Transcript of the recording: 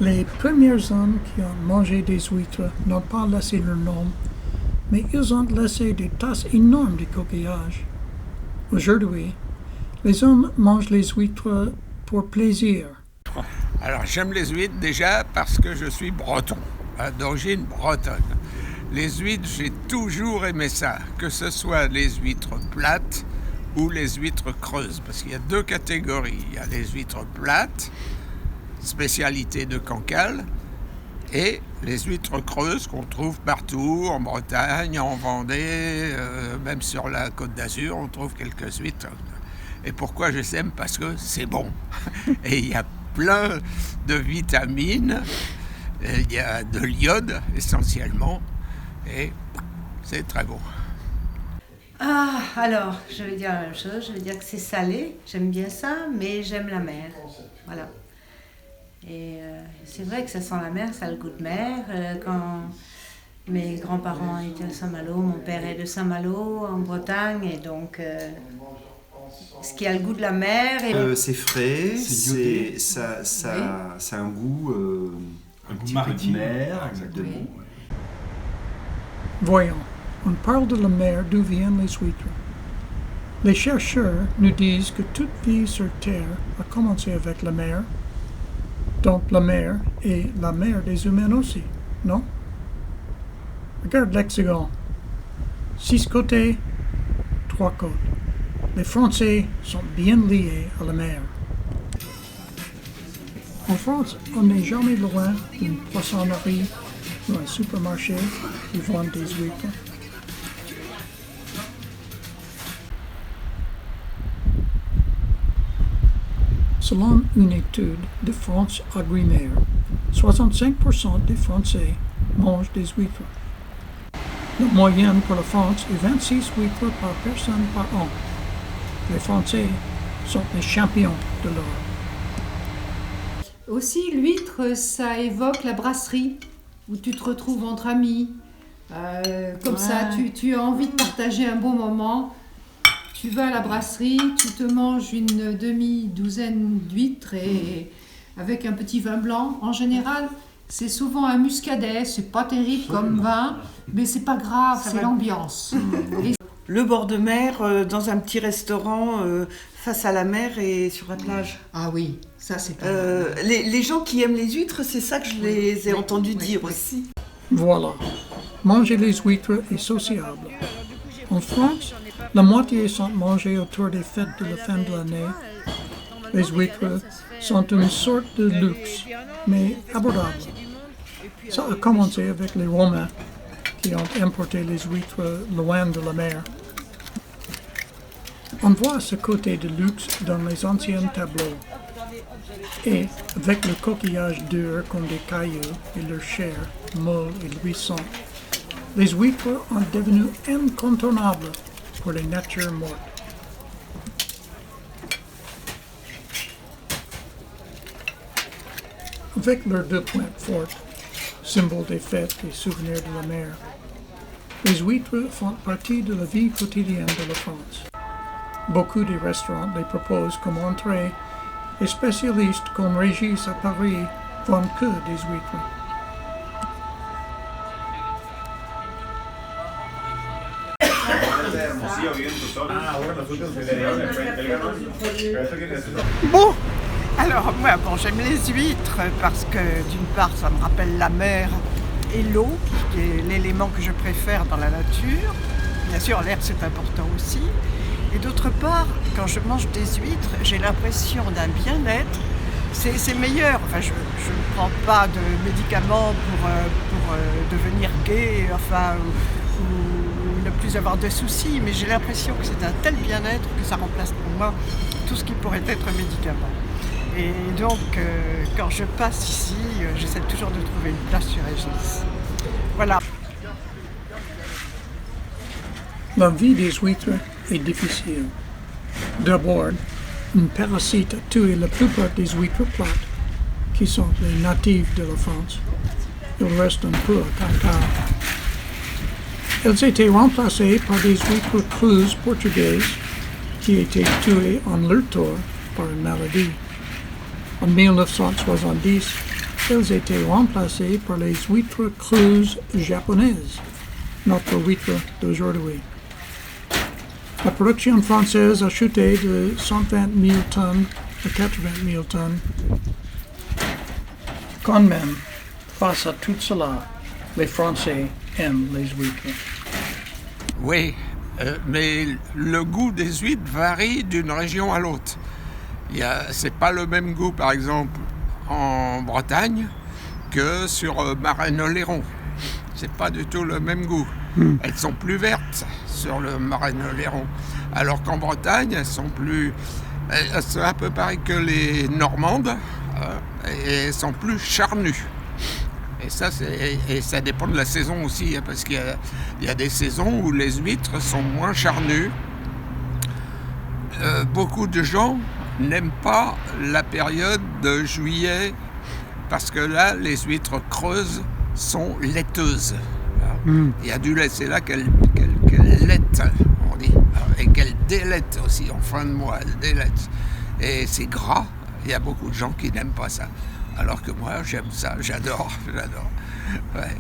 Les premiers hommes qui ont mangé des huîtres n'ont pas laissé leur nom, mais ils ont laissé des tasses énormes de coquillages. Aujourd'hui, les hommes mangent les huîtres pour plaisir. Alors j'aime les huîtres déjà parce que je suis breton, d'origine bretonne. Les huîtres, j'ai toujours aimé ça, que ce soit les huîtres plates ou les huîtres creuses, parce qu'il y a deux catégories. Il y a les huîtres plates, spécialité de Cancale, et les huîtres creuses qu'on trouve partout, en Bretagne, en Vendée, même sur la Côte d'Azur, on trouve quelques huîtres. Et pourquoi je les aime? Parce que c'est bon. Et il y a plein de vitamines, il y a de l'iode essentiellement, et c'est très bon. Ah, alors, je vais dire la même chose, je vais dire que c'est salé, j'aime bien ça, mais j'aime la mer, voilà. Et c'est vrai que ça sent la mer, ça a le goût de mer. Quand mes grands-parents étaient à Saint-Malo, mon père est de Saint-Malo, en Bretagne, et donc ce qui a le goût de la mer... c'est frais, ça a un goût, un petit maritime, peu de mer, exactement. Voyons, on parle de la mer d'où viennent les huîtres. Les chercheurs nous disent que toute vie sur Terre a commencé avec la mer. Donc la mer est la mère des humains aussi, non? Regarde l'hexagone. 6 côtés, 3 côtes. Les Français sont bien liés à la mer. En France, on n'est jamais loin d'une poissonnerie ou un supermarché qui vend des huîtres. Selon une étude de France Agrimaire, 65% des Français mangent des huîtres. La moyenne pour la France est 26 huîtres par personne par an. Les Français sont les champions de l'or. Aussi, l'huître, ça évoque la brasserie, où tu te retrouves entre amis. Comme ça, tu as envie de partager un bon moment. Tu vas à la brasserie, tu te manges une demi-douzaine d'huîtres et avec un petit vin blanc. En général, c'est souvent un muscadet, c'est pas terrible comme vin, mais c'est pas grave, c'est l'ambiance. Le bord de mer, dans un petit restaurant face à la mer et sur la plage. Ah oui, ça c'est pas les gens qui aiment les huîtres, c'est ça que je les ai entendus dire aussi. Voilà, manger les huîtres est sociable. En France, la moitié sont mangées autour des fêtes de la fin de l'année. Les huîtres sont une sorte de luxe, mais abordable. Ça a commencé avec les Romains qui ont importé les huîtres loin de la mer. On voit ce côté de luxe dans les anciens tableaux. Et avec le coquillage dur comme des cailloux et leur chair molle et luisante, les huîtres ont devenu incontournables pour les natures mortes. Avec leurs deux pointes fortes, symbole des fêtes et souvenirs de la mer, les huîtres font partie de la vie quotidienne de la France. Beaucoup de restaurants les proposent comme entrée et spécialistes comme Régis à Paris vendent que des huîtres. Bon, alors moi j'aime les huîtres parce que d'une part ça me rappelle la mer et l'eau, qui est l'élément que je préfère dans la nature. Bien sûr l'air c'est important aussi. Et d'autre part, quand je mange des huîtres, j'ai l'impression d'un bien-être. C'est meilleur. Enfin, je ne prends pas de médicaments pour devenir gai, enfin, ou ne plus avoir de soucis, mais j'ai l'impression que c'est un tel bien-être que ça remplace pour moi tout ce qui pourrait être médicament. Et donc, quand je passe ici, j'essaie toujours de trouver une place sur Régis. Voilà. La vie des huîtres est difficile. D'abord, un parasite a tué la plupart des huîtres plates, qui sont les natifs de la France. Il reste un peu à Cancale. Elles étaient remplacées par des huîtres creuses portugaises qui étaient tuées en leur tour par une maladie. En 1970, elles étaient remplacées par les huîtres crues japonaises, notre huître d'aujourd'hui. La production française a chuté de 120 000 tonnes à 80 000 tonnes. Quand même, face à tout cela, les Français aiment les huîtres. Oui, mais le goût des huîtres varie d'une région à l'autre. C'est pas le même goût, par exemple, en Bretagne que sur Marennes-Oléron. C'est pas du tout le même goût. Elles sont plus vertes sur le Marennes-Oléron, alors qu'en Bretagne, elles sont un peu pareilles que les Normandes, et elles sont plus charnues. Et ça dépend de la saison aussi, parce qu'il y a des saisons où les huîtres sont moins charnues. Beaucoup de gens n'aiment pas la période de juillet, parce que là, les huîtres creuses sont laiteuses. Il y a du lait, c'est là qu'elles laitent, on dit, et qu'elles délaitent aussi, en fin de mois, elles délaitent. Et c'est gras, il y a beaucoup de gens qui n'aiment pas ça. Alors que moi, j'aime ça, j'adore. Ouais.